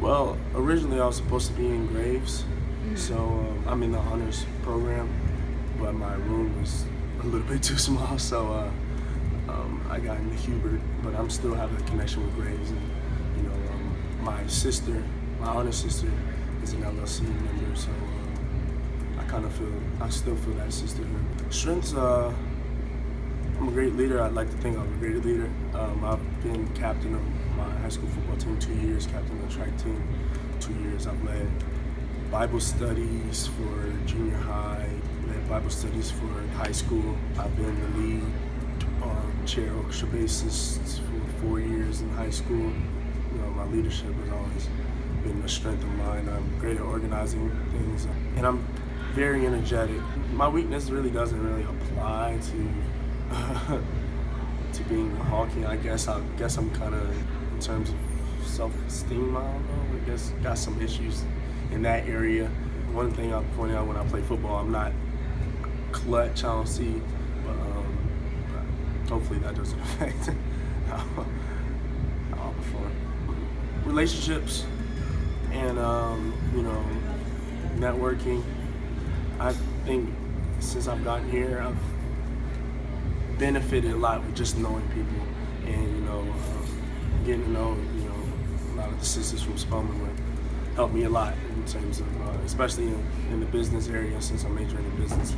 Well, originally I was supposed to be in Graves, so I'm in the honors program, but my room was a little bit too small, so I got into Hubert, but I'm still having a connection with Graves. And my sister, my honors sister, is an LLC member, so I still feel that sisterhood. Strengths, I'm a great leader. I'd like to think I'm a great leader. I've been captain of my high school football team 2 years, captain of the track team 2 years. I've led Bible studies for junior high, led Bible studies for high school. I've been the lead chair orchestra bassist for 4 years in high school. My leadership has always been a strength of mine. I'm great at organizing things, and I'm very energetic. My weakness really doesn't really apply to to being hawking. I guess I'm kind of, in terms of self-esteem, I don't know, I guess got some issues in that area. One thing I'll point out when I play football, I'm not clutch, I don't see, but hopefully that doesn't affect how I perform. Relationships and networking. I think since I've gotten here, I've benefited a lot with just knowing people and getting to know a lot of the sisters from Spelman would help me a lot in terms of especially in the business area, since I'm majoring in business.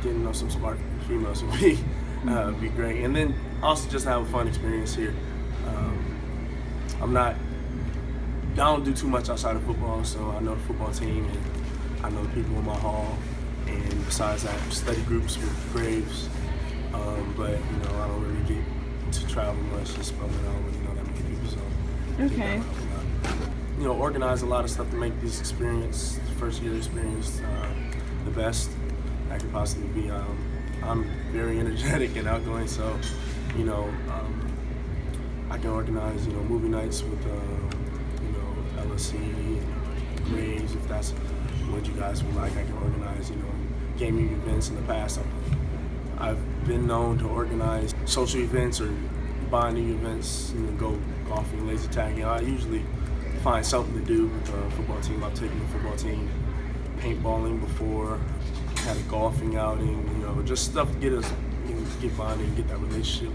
Getting to know some smart females would be great, and then also just have a fun experience here. I don't do too much outside of football, so I know the football team and I know the people in my hall. And besides that, study groups with Graves, but I don't really get to travel much. Just probably I don't really know that many people, so Okay. Organize a lot of stuff to make this experience, first year experience, the best I could possibly be. I'm very energetic and outgoing, so I can organize movie nights with LSC and Graves, if that's what you guys would like. I can organize gaming events. In the past, I've been known to organize social events or bonding events, go golfing, laser tagging. I usually find something to do with the football team. I've taken the football team paintballing before, had a golfing outing, just stuff to get us, get bonding, get that relationship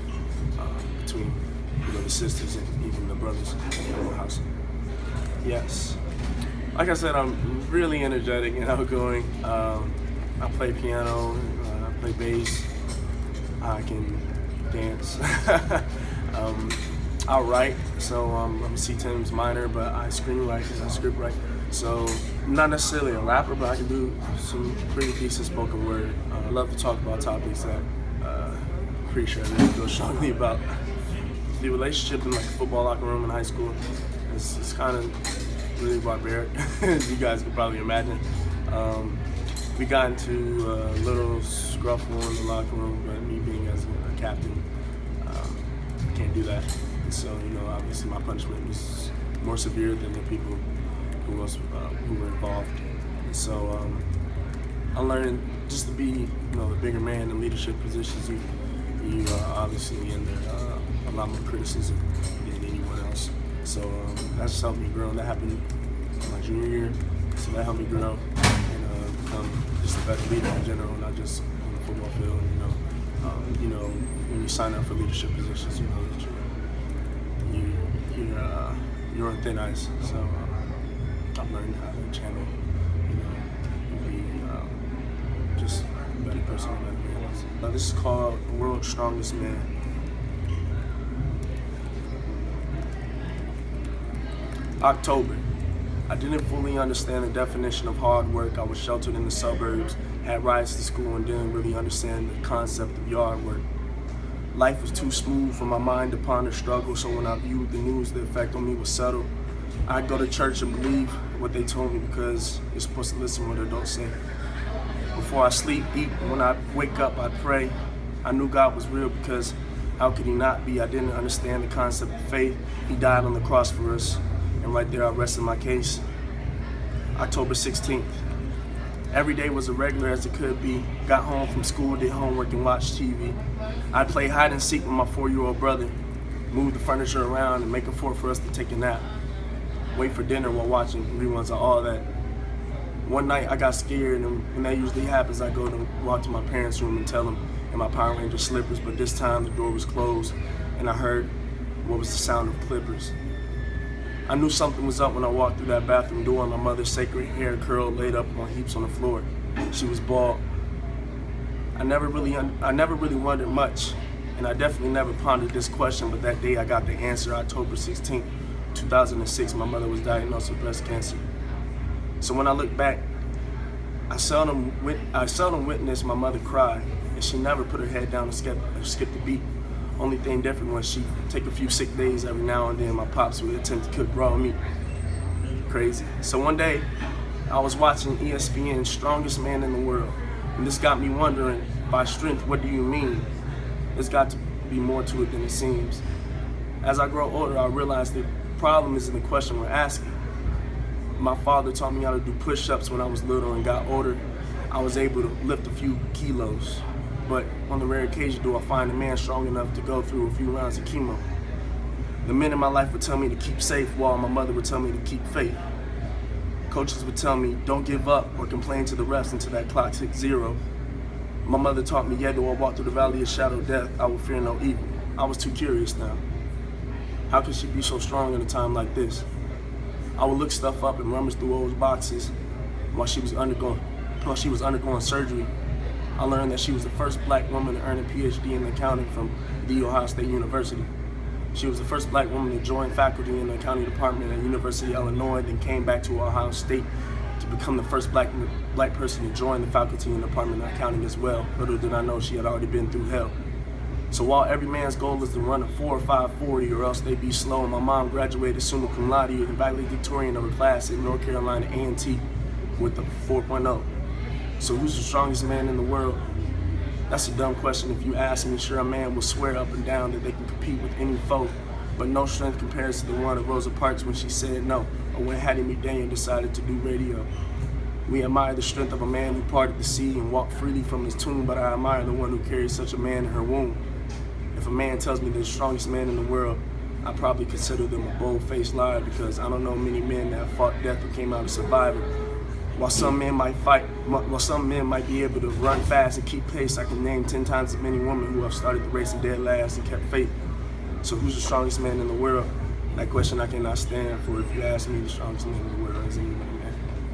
between the sisters and even the brothers in the house. Yes. Like I said, I'm really energetic and outgoing. I play piano, I play bass, I can dance. I write, so I'm a C-Tim's minor, but I screenwrite and I script write. So I'm not necessarily a rapper, but I can do some pretty decent spoken word. I love to talk about topics that I'm pretty sure I really feel strongly about. The relationship in the football locker room in high school is kind of really barbaric, as you guys could probably imagine. We got into a little scruffle in the locker room, but me being as a captain, I can't do that. And so, obviously my punishment was more severe than the people who were involved. And so I learned just to be, the bigger man in leadership positions. You are obviously under a lot more criticism than anyone else. So that's just helped me grow, and that happened my junior year. So that helped me grow and become just a better leader in general, not just on the football field. When you sign up for leadership positions, you know that you're on thin ice. So I've learned how to channel, and be just a better person, a better man. This is called World's Strongest Man. October. I didn't fully understand the definition of hard work. I was sheltered in the suburbs, had rides to school, and didn't really understand the concept of yard work. Life was too smooth for my mind to ponder struggle, so when I viewed the news, the effect on me was subtle. I'd go to church and believe what they told me because you're supposed to listen to what adults say. Before I sleep, eat, when I wake up, I pray. I knew God was real because how could he not be? I didn't understand the concept of faith. He died on the cross for us. And right there, I rested my case. October 16th. Every day was as regular as it could be. Got home from school, did homework, and watched TV. I'd play hide and seek with my 4-year-old brother, move the furniture around, and make a fort for us to take a nap. wait for dinner while watching reruns of all that. One night I got scared, and when that usually happens, I go to walk to my parents' room and tell them in my Power Ranger slippers, but this time the door was closed and I heard what was the sound of clippers. I knew something was up when I walked through that bathroom door and my mother's sacred hair curled laid up on heaps on the floor. She was bald. I never really wondered much, and I definitely never pondered this question, but that day I got the answer. October 16th, 2006, my mother was diagnosed with breast cancer. So when I look back, I seldom witnessed my mother cry, and she never put her head down and skip the beat. Only thing different was she'd take a few sick days every now and then. My pops would attempt to cook raw meat. Crazy. So one day, I was watching ESPN's Strongest Man in the World, and this got me wondering, by strength, what do you mean? There's got to be more to it than it seems. As I grow older, I realized the problem isn't the question we're asking. My father taught me how to do push-ups when I was little, and got older, I was able to lift a few kilos. But on the rare occasion do I find a man strong enough to go through a few rounds of chemo. The men in my life would tell me to keep safe, while my mother would tell me to keep faith. Coaches would tell me, don't give up or complain to the refs until that clock hits 0. My mother taught me, yet though I walk through the valley of shadow of death, I will fear no evil. I was too curious now. How could she be so strong in a time like this? I would look stuff up and rummage through old boxes while she was undergoing surgery. I learned that she was the first black woman to earn a PhD in accounting from The Ohio State University. She was the first black woman to join faculty in the accounting department at University of Illinois, then came back to Ohio State to become the first black person to join the faculty in the department of accounting as well. Little did I know she had already been through hell. So while every man's goal is to run a 4 or 5.40 or else they be slow, and my mom graduated summa cum laude and valedictorian of her class at North Carolina A&T with a 4.0. So who's the strongest man in the world? That's a dumb question if you ask me. Sure, a man will swear up and down that they can compete with any foe, but no strength compares to the one of Rosa Parks when she said no, or when Hattie McDaniel decided to do radio. We admire the strength of a man who parted the sea and walked freely from his tomb, but I admire the one who carried such a man in her womb. If a man tells me they're the strongest man in the world, I probably consider them a bold-faced liar, because I don't know many men that fought death who came out a survivor. While some men might be able to run fast and keep pace, I can name 10 times as many women who have started the race and dead last and kept faith. So who's the strongest man in the world? That question I cannot stand for. If you ask me, the strongest man in the world isn't even